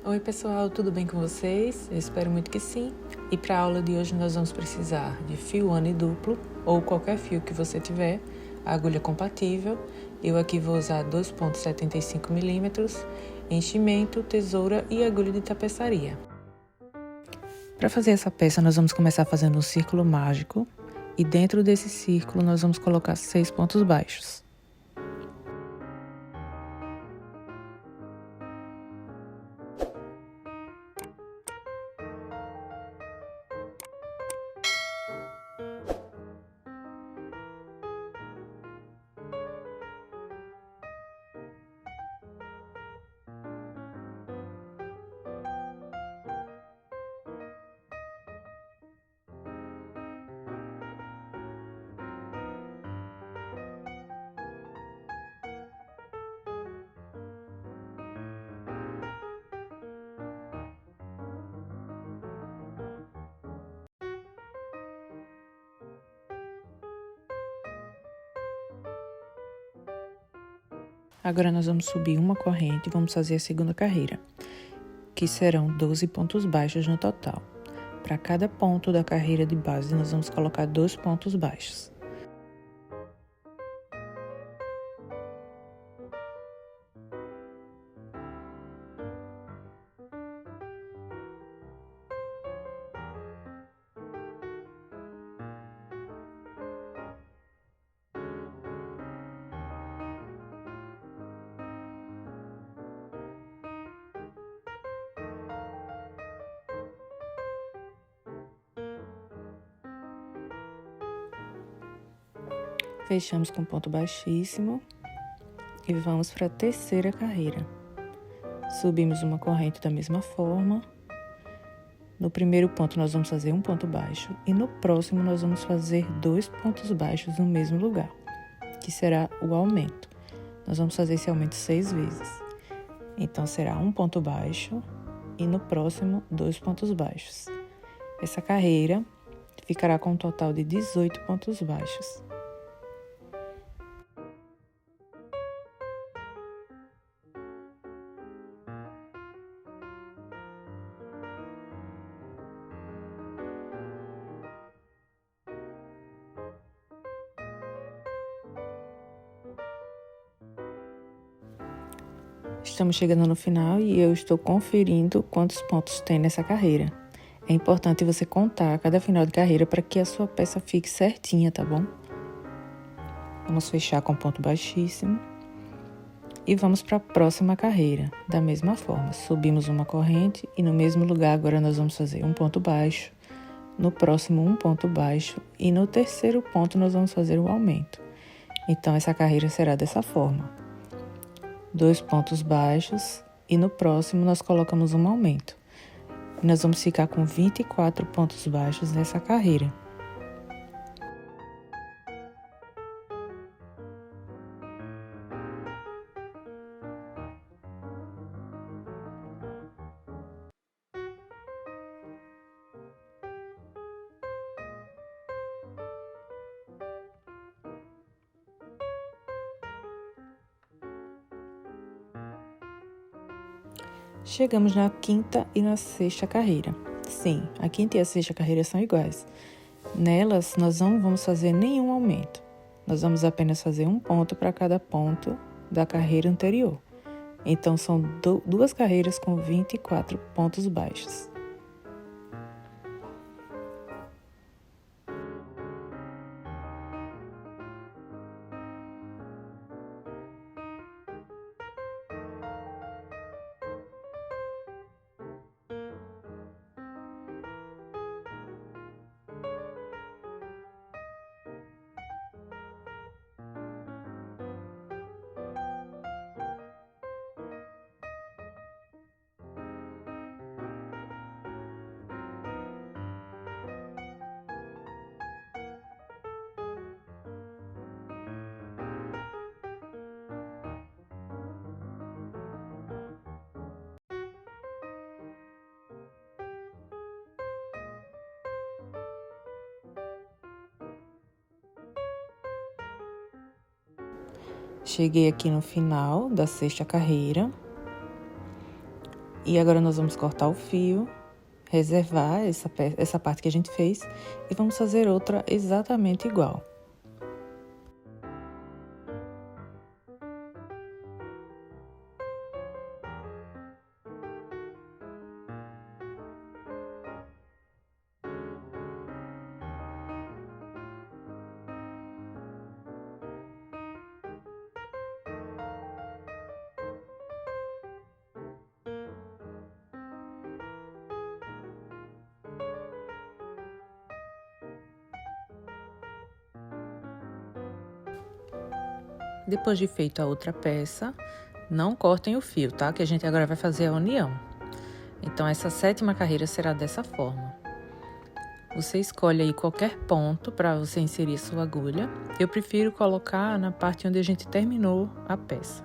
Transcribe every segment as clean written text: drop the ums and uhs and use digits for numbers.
Oi pessoal, tudo bem com vocês? Eu espero muito que sim. E para a aula de hoje nós vamos precisar de fio ane duplo ou qualquer fio que você tiver, agulha compatível. Eu aqui vou usar 2,75 milímetros, enchimento, tesoura e agulha de tapeçaria. Para fazer essa peça nós vamos começar fazendo um círculo mágico e dentro desse círculo nós vamos colocar 6 pontos baixos. Agora nós vamos subir uma corrente e vamos fazer a segunda carreira, que serão 12 pontos baixos no total. Para cada ponto da carreira de base, nós vamos colocar 2 pontos baixos. Fechamos com ponto baixíssimo e vamos para a terceira carreira. Subimos uma corrente da mesma forma. No primeiro ponto nós vamos fazer um ponto baixo e no próximo nós vamos fazer 2 pontos baixos no mesmo lugar, que será o aumento. Nós vamos fazer esse aumento 6 vezes. Então será um ponto baixo e no próximo 2 pontos baixos. Essa carreira ficará com um total de 18 pontos baixos. Estamos chegando no final e eu estou conferindo quantos pontos tem nessa carreira. É importante você contar a cada final de carreira para que a sua peça fique certinha, tá bom? Vamos fechar com ponto baixíssimo e vamos para a próxima carreira. Da mesma forma, subimos uma corrente e no mesmo lugar agora nós vamos fazer um ponto baixo, no próximo um ponto baixo e no terceiro ponto nós vamos fazer o aumento. Então essa carreira será dessa forma. 2 pontos baixos e no próximo nós colocamos um aumento. E nós vamos ficar com 24 pontos baixos nessa carreira. Chegamos na quinta e na sexta carreira. Sim, a quinta e a sexta carreira são iguais. Nelas, nós não vamos fazer nenhum aumento. Nós vamos apenas fazer um ponto para cada ponto da carreira anterior. Então, são duas carreiras com 24 pontos baixos. Cheguei aqui no final da sexta carreira. E agora nós vamos cortar o fio, reservar essa parte que a gente fez e vamos fazer outra exatamente igual. Depois de feito a outra peça, não cortem o fio, tá? Que a gente agora vai fazer a união. Então, essa 7ª carreira será dessa forma. Você escolhe aí qualquer ponto para você inserir sua agulha. Eu prefiro colocar na parte onde a gente terminou a peça.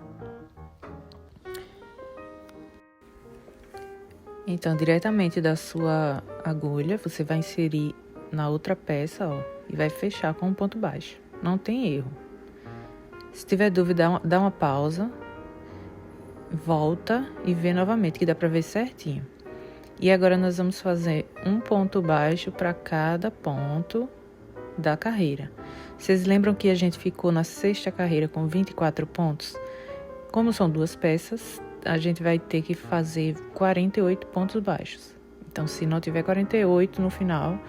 Então, diretamente da sua agulha, você vai inserir na outra peça, ó, e vai fechar com um ponto baixo. Não tem erro. Se tiver dúvida, dá uma pausa, volta e vê novamente, que dá para ver certinho. E agora nós vamos fazer um ponto baixo para cada ponto da carreira. Vocês lembram que a gente ficou na 6ª carreira com 24 pontos? Como são 2 peças, a gente vai ter que fazer 48 pontos baixos. Então, se não tiver 48 no final,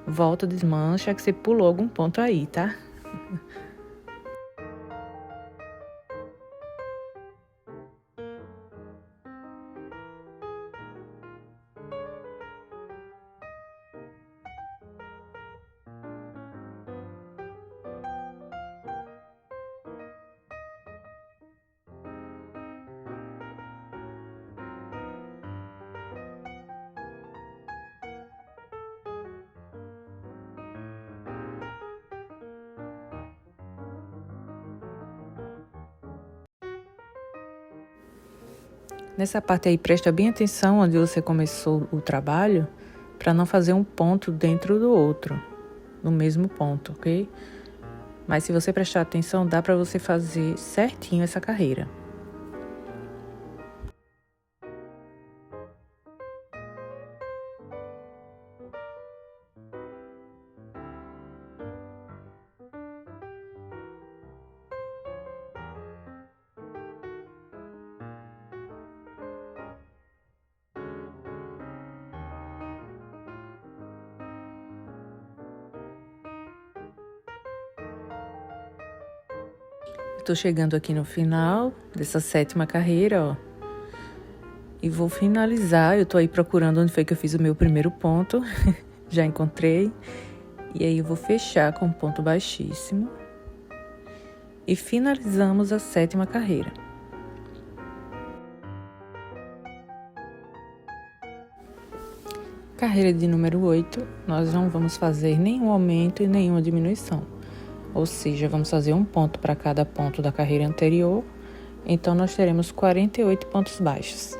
volta, desmancha, que você pulou algum ponto aí, tá? Nessa parte aí, presta bem atenção onde você começou o trabalho, para não fazer um ponto dentro do outro, no mesmo ponto, ok? Mas se você prestar atenção, dá para você fazer certinho essa carreira. Tô chegando aqui no final dessa 7ª carreira, ó. E vou finalizar. Eu tô aí procurando onde foi que eu fiz o meu primeiro ponto. Já encontrei. E aí eu vou fechar com um ponto baixíssimo. E finalizamos a 7ª carreira. Carreira de número 8, nós não vamos fazer nenhum aumento e nenhuma diminuição. Ou seja, vamos fazer um ponto para cada ponto da carreira anterior, então nós teremos 48 pontos baixos.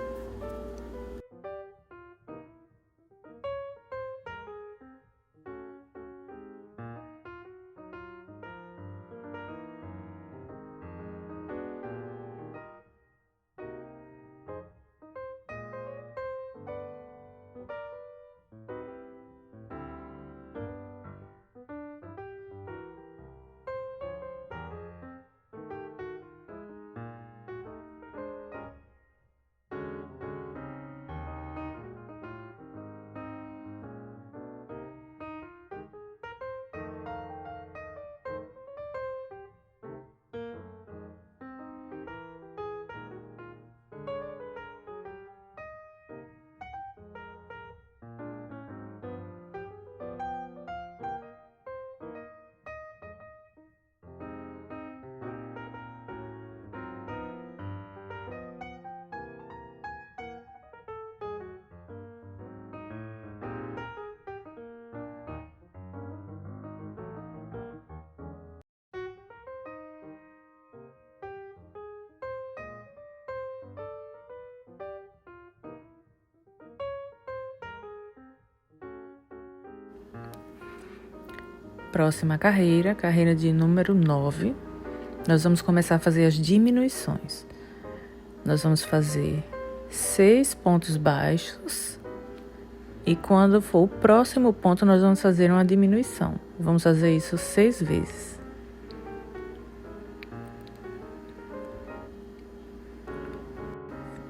Próxima carreira, carreira de número 9, nós vamos começar a fazer as diminuições. Nós vamos fazer 6 pontos baixos. E quando for o próximo ponto, nós vamos fazer uma diminuição. Vamos fazer isso 6 vezes.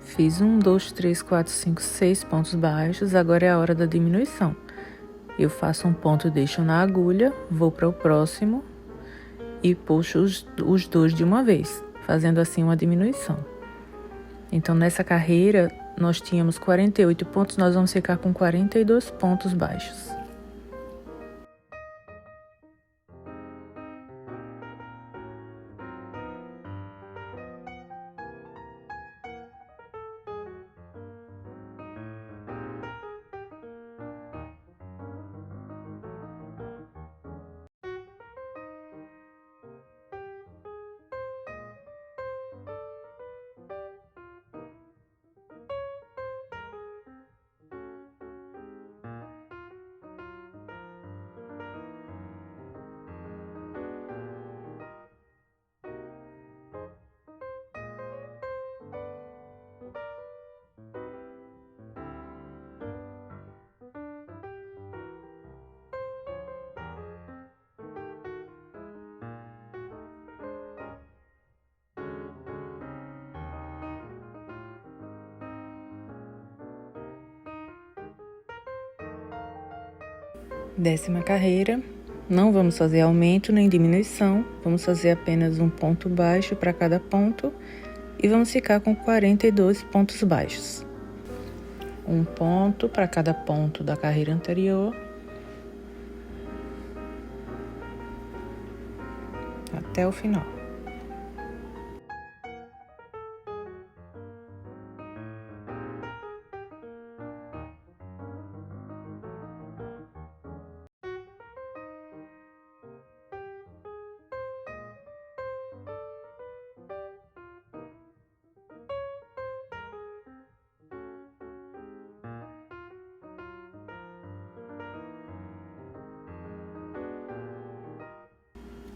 Fiz 1, 2, 3, 4, 5, 6 pontos baixos. Agora é a hora da diminuição. Eu faço um ponto, deixo na agulha, vou para o próximo e puxo os dois de uma vez, fazendo assim uma diminuição. Então, nessa carreira, nós tínhamos 48 pontos, nós vamos ficar com 42 pontos baixos. Décima carreira, não vamos fazer aumento nem diminuição, vamos fazer apenas um ponto baixo para cada ponto e vamos ficar com 42 pontos baixos. Um ponto para cada ponto da carreira anterior. Até o final.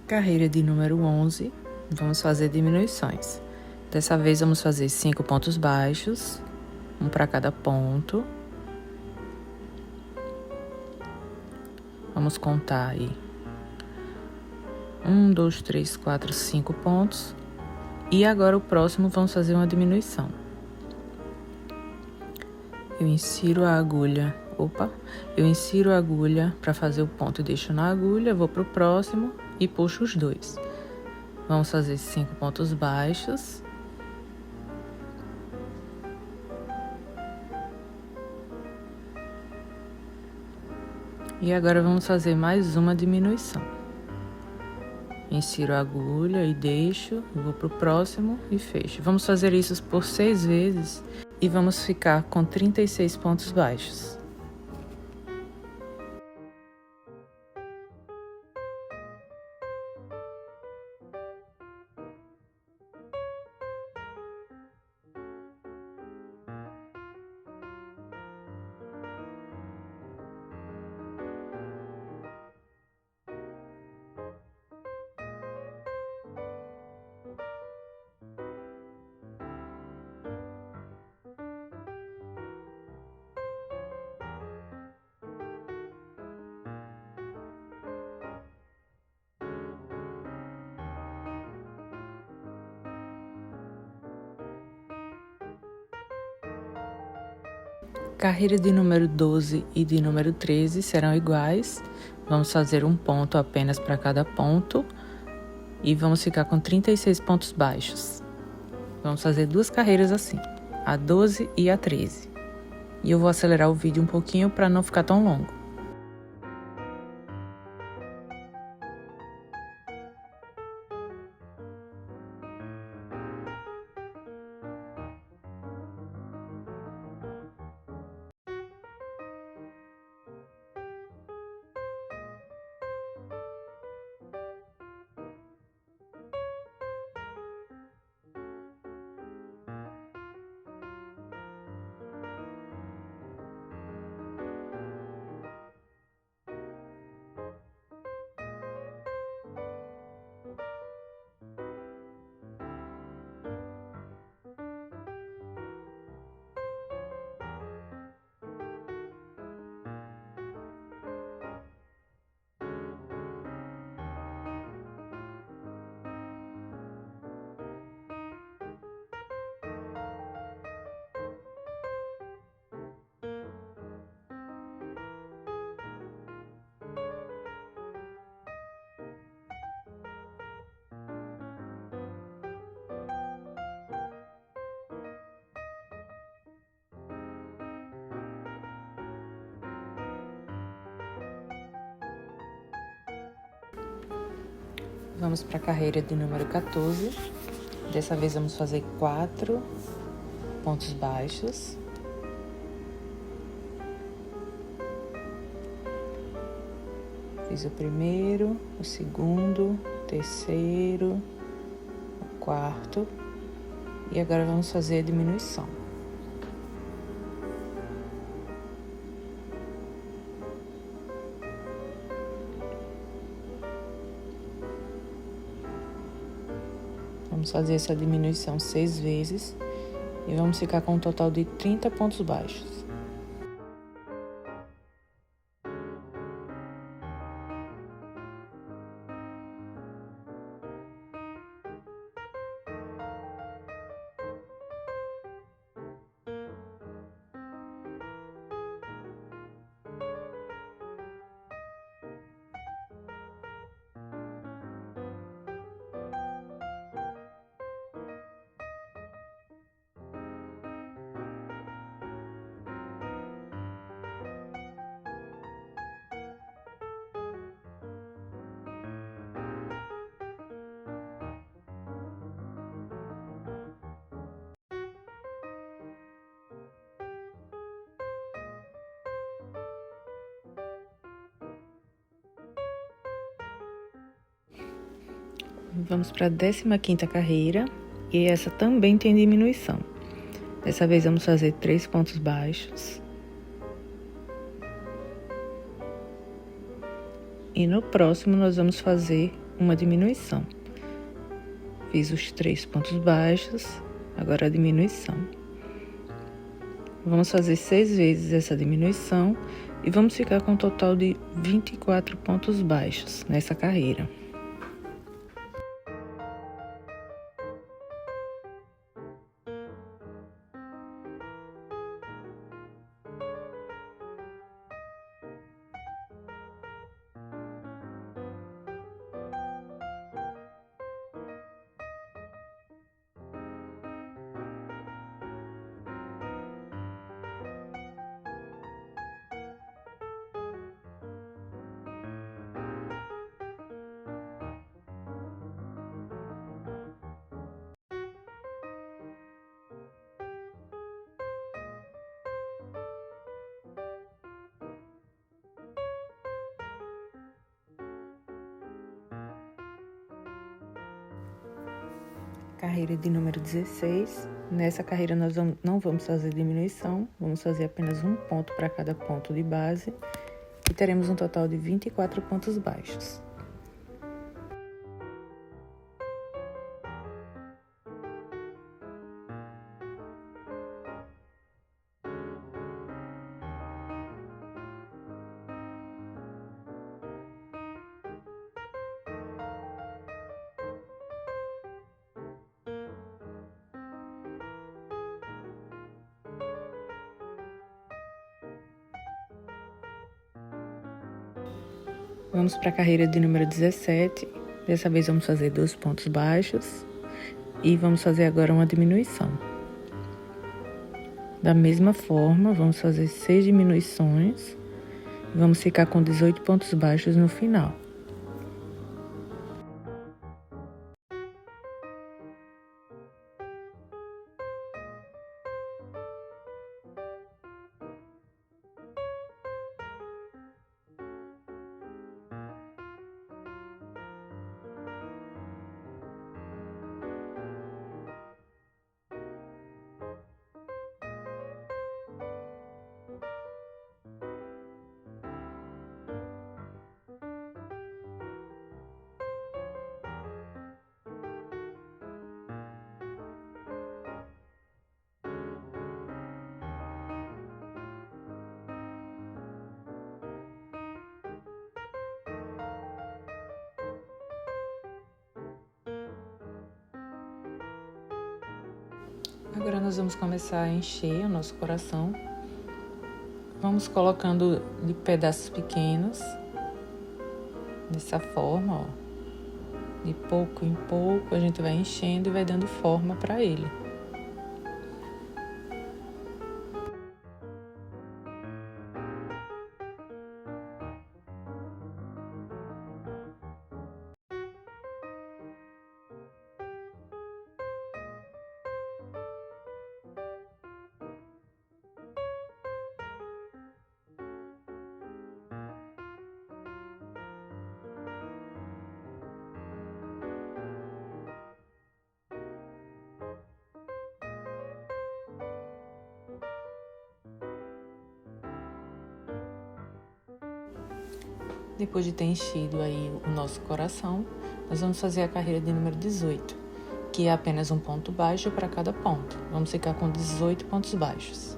Carreira de número 11, vamos fazer diminuições. Dessa vez vamos fazer 5 pontos baixos, um para cada ponto. Vamos contar aí. 1, 2, 3, 4, 5 pontos. E agora o próximo vamos fazer uma diminuição. Eu insiro a agulha para fazer o ponto e deixo na agulha, vou para o próximo e puxo os dois. Vamos fazer 5 pontos baixos. E agora vamos fazer mais uma diminuição. Insiro a agulha e deixo, vou para o próximo e fecho. Vamos fazer isso por 6 vezes e vamos ficar com 36 pontos baixos. Carreira de número 12 e de número 13 serão iguais. Vamos fazer um ponto apenas para cada ponto e vamos ficar com 36 pontos baixos. Vamos fazer duas carreiras assim, a 12 e a 13. E eu vou acelerar o vídeo um pouquinho para não ficar tão longo. Vamos para a carreira de número 14. Dessa vez vamos fazer 4 pontos baixos. Fiz o primeiro, o segundo, o terceiro, o quarto. E agora vamos fazer a diminuição. Vamos fazer essa diminuição 6 vezes e vamos ficar com um total de 30 pontos baixos. Vamos para a 15ª carreira e essa também tem diminuição. Dessa vez vamos fazer 3 pontos baixos. E no próximo nós vamos fazer uma diminuição. Fiz os 3 pontos baixos, agora a diminuição. Vamos fazer 6 vezes essa diminuição e vamos ficar com um total de 24 pontos baixos nessa carreira. Carreira de número 16. Nessa carreira nós não vamos fazer diminuição, vamos fazer apenas um ponto para cada ponto de base e teremos um total de 24 pontos baixos. Vamos para a carreira de número 17. Dessa vez vamos fazer 2 pontos baixos e vamos fazer agora uma diminuição. Da mesma forma, vamos fazer 6 diminuições e vamos ficar com 18 pontos baixos no final. Agora nós vamos começar a encher o nosso coração. Vamos colocando de pedaços pequenos, dessa forma, ó. De pouco em pouco a gente vai enchendo e vai dando forma para ele. Depois de ter enchido aí o nosso coração, nós vamos fazer a carreira de número 18, que é apenas um ponto baixo para cada ponto. Vamos ficar com 18 pontos baixos.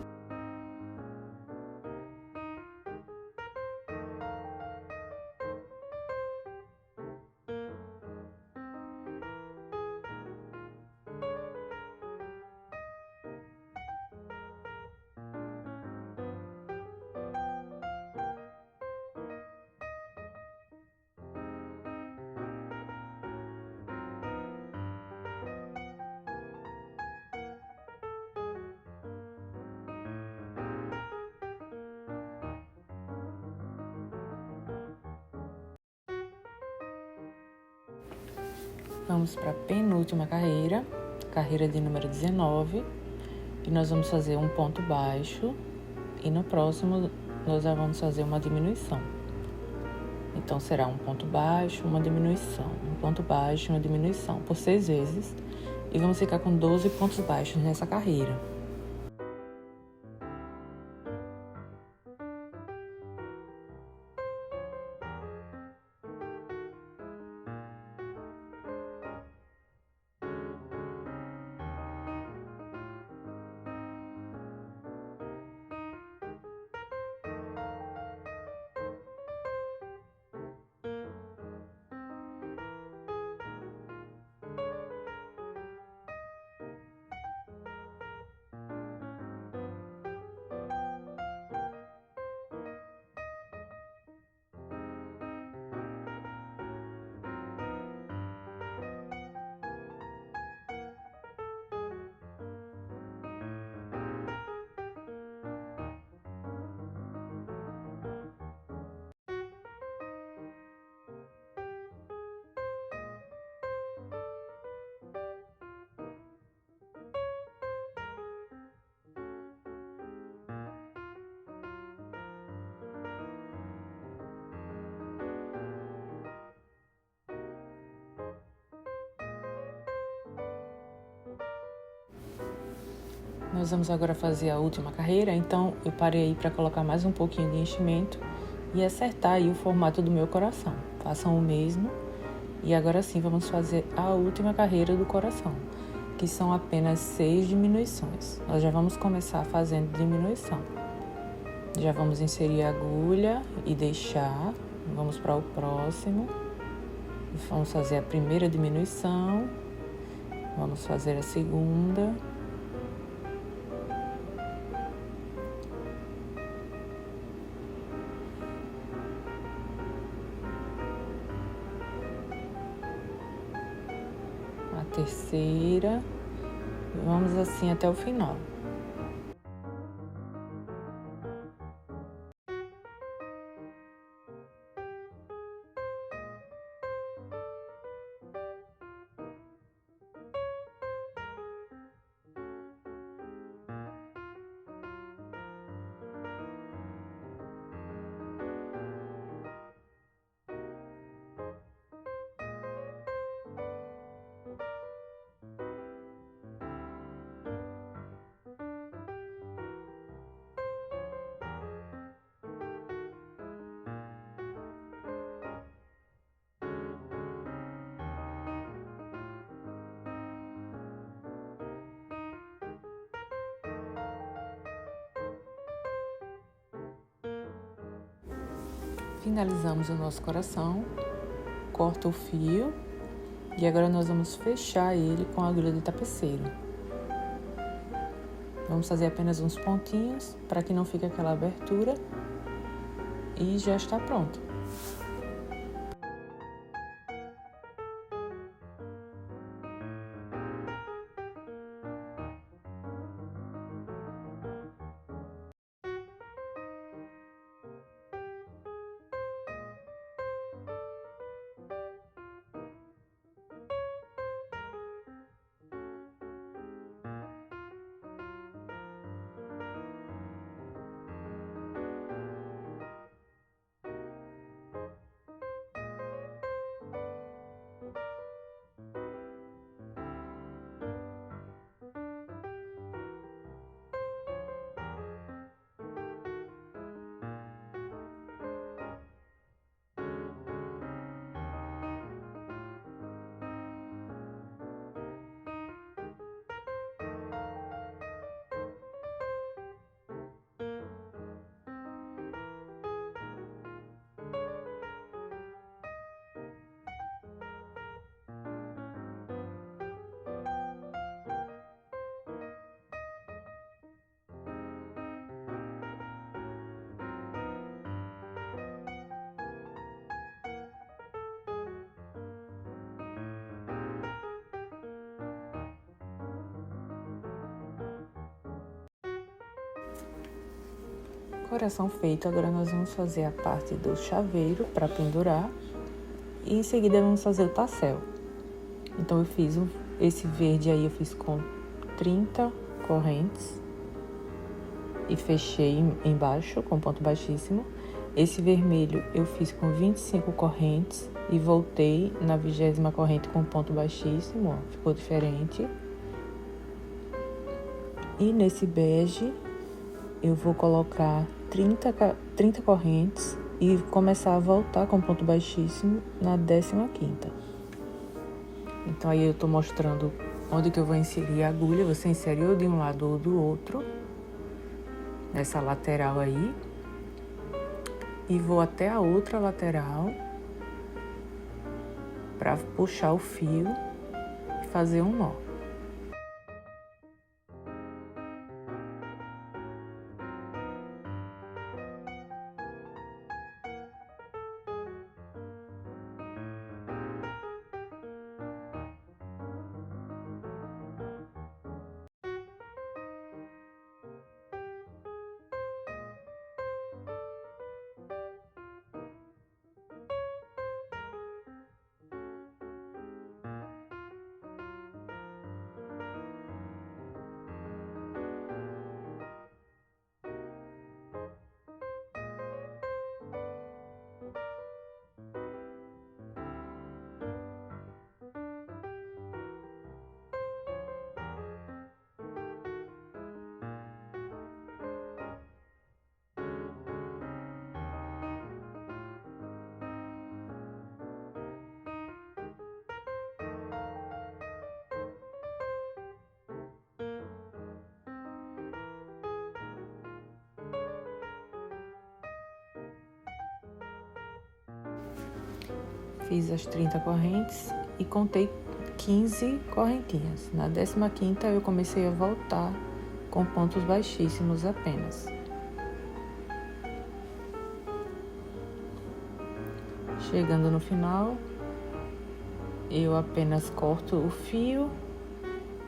Vamos para a penúltima carreira, carreira de número 19, e nós vamos fazer um ponto baixo e no próximo nós já vamos fazer uma diminuição. Então será um ponto baixo, uma diminuição, um ponto baixo, uma diminuição por 6 vezes e vamos ficar com 12 pontos baixos nessa carreira. Nós vamos agora fazer a última carreira, então eu parei aí para colocar mais um pouquinho de enchimento e acertar aí o formato do meu coração. Façam o mesmo e agora sim vamos fazer a última carreira do coração, que são apenas 6 diminuições. Nós já vamos começar fazendo diminuição. Já vamos inserir a agulha e deixar. Vamos para o próximo. Vamos fazer a primeira diminuição. Vamos fazer a segunda. A terceira. Vamos assim até o final. Finalizamos o nosso coração, corta o fio e agora nós vamos fechar ele com a agulha de tapeceiro. Vamos fazer apenas uns pontinhos para que não fique aquela abertura e já está pronto. coração feito, agora nós vamos fazer a parte do chaveiro para pendurar e em seguida vamos fazer o tassel. Então eu fiz esse verde aí, eu fiz com 30 correntes e fechei embaixo com ponto baixíssimo. Esse vermelho eu fiz com 25 correntes e voltei na 20ª corrente com ponto baixíssimo, ó, ficou diferente. E nesse bege eu vou colocar 30 correntes e começar a voltar com ponto baixíssimo na 15ª. Então aí eu tô mostrando onde que eu vou inserir a agulha. Você insere ou de um lado ou do outro, nessa lateral aí. E vou até a outra lateral para puxar o fio e fazer um nó. Fiz as 30 correntes e contei 15 correntinhas. Na 15ª eu comecei a voltar com pontos baixíssimos apenas. Chegando no final, eu apenas corto o fio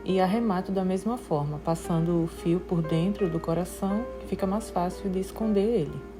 e arremato da mesma forma, passando o fio por dentro do coração, que fica mais fácil de esconder ele.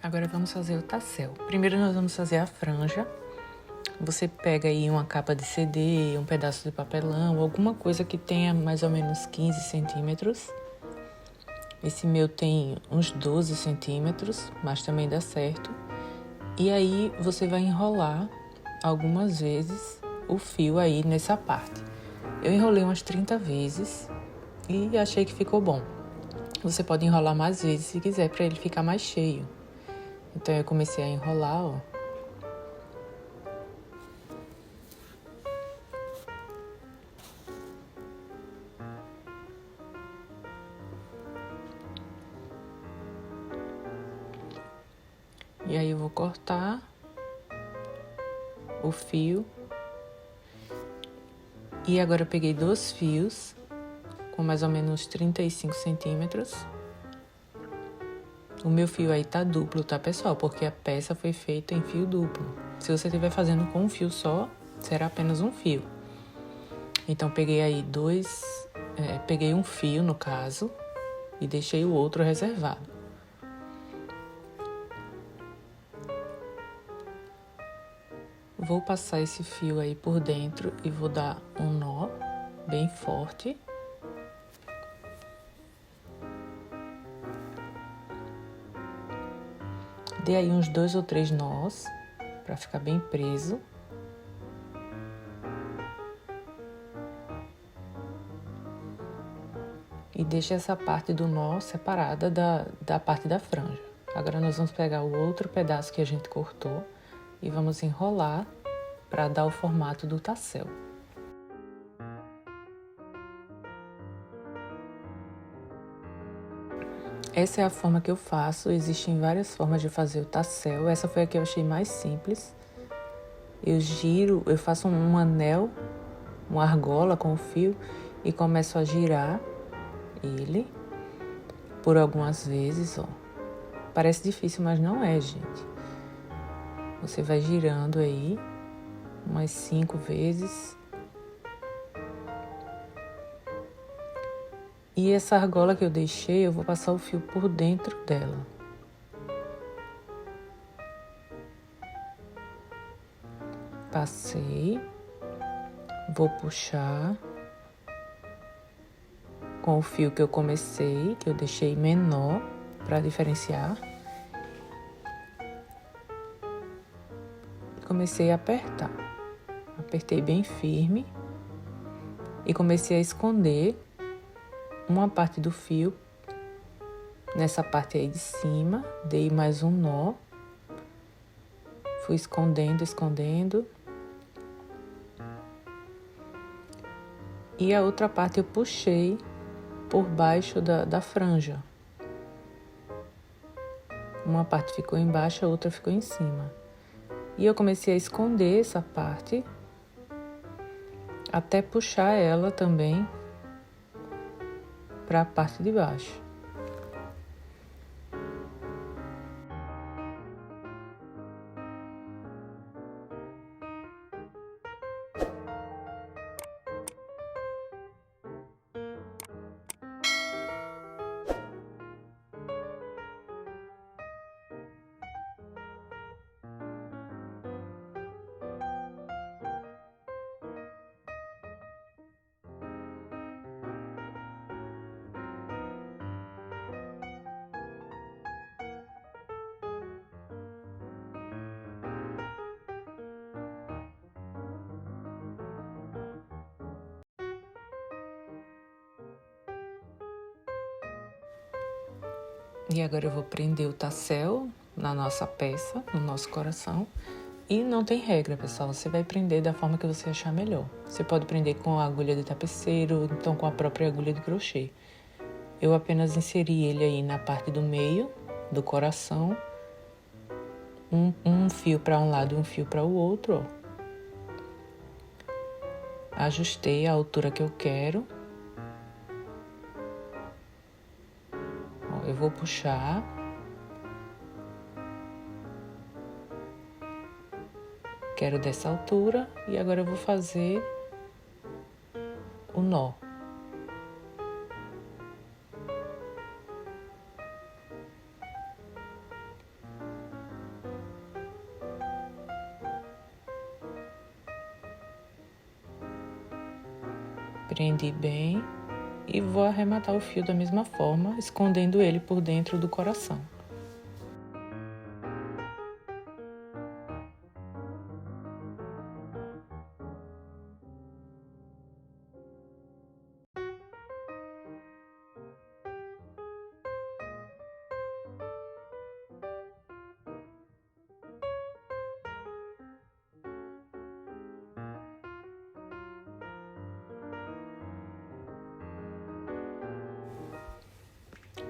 Agora vamos fazer o tassel. Primeiro nós vamos fazer a franja. Você pega aí uma capa de CD, um pedaço de papelão, alguma coisa que tenha mais ou menos 15 centímetros. Esse meu tem uns 12 centímetros, mas também dá certo. E aí você vai enrolar algumas vezes o fio aí nessa parte. Eu enrolei umas 30 vezes e achei que ficou bom. Você pode enrolar mais vezes se quiser, para ele ficar mais cheio. Então eu comecei a enrolar, ó. E aí eu vou cortar o fio. E agora eu peguei 2 fios com mais ou menos 35 centímetros. O meu fio aí tá duplo, tá, pessoal? Porque a peça foi feita em fio duplo. Se você estiver fazendo com um fio só, será apenas um fio. Então, peguei aí peguei um fio, no caso, e deixei o outro reservado. Vou passar esse fio aí por dentro e vou dar um nó bem forte. Dei aí uns 2 ou 3 nós, para ficar bem preso. E deixa essa parte do nó separada da parte da franja. Agora nós vamos pegar o outro pedaço que a gente cortou e vamos enrolar para dar o formato do tassel. Essa é a forma que eu faço, existem várias formas de fazer o tassel, essa foi a que eu achei mais simples. Eu faço um anel, uma argola com o fio e começo a girar ele por algumas vezes, ó. Parece difícil, mas não é, gente. Você vai girando aí umas 5 vezes. E essa argola que eu deixei, eu vou passar o fio por dentro dela. Passei. Vou puxar com o fio que eu comecei, que eu deixei menor para diferenciar. Comecei a apertar. Apertei bem firme e comecei a esconder uma parte do fio nessa parte aí de cima. Dei mais um nó. Fui escondendo. E a outra parte eu puxei por baixo da franja. Uma parte ficou embaixo, a outra ficou em cima. E eu comecei a esconder essa parte até puxar ela também para a parte de baixo. E agora eu vou prender o tassel na nossa peça, no nosso coração. E não tem regra, pessoal. Você vai prender da forma que você achar melhor. Você pode prender com a agulha de tapeceiro, ou então com a própria agulha de crochê. Eu apenas inseri ele aí na parte do meio do coração. Um fio para um lado e um fio para o outro, ó. Ajustei a altura que eu quero. Eu vou puxar. Quero dessa altura e agora eu vou fazer o nó. Prendi bem e vou arrematar o fio da mesma forma, escondendo ele por dentro do coração.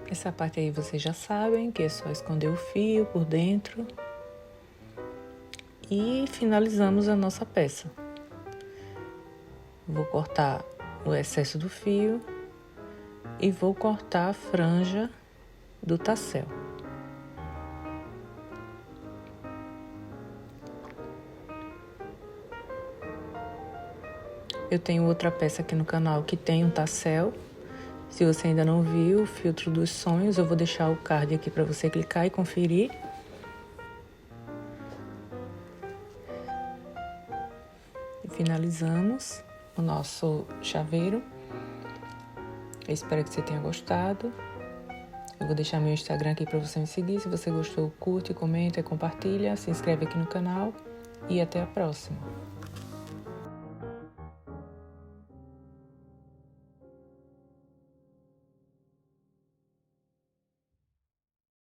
Essa parte aí vocês já sabem que é só esconder o fio por dentro E finalizamos a nossa peça. Vou cortar o excesso do fio e vou cortar a franja do tassel. Eu tenho outra peça aqui no canal que tem um tassel. Se você ainda não viu o filtro dos sonhos, eu vou deixar o card aqui para você clicar e conferir. E finalizamos o nosso chaveiro. Eu espero que você tenha gostado. Eu vou deixar meu Instagram aqui para você me seguir. Se você gostou, curte, comenta, compartilha, se inscreve aqui no canal e até a próxima.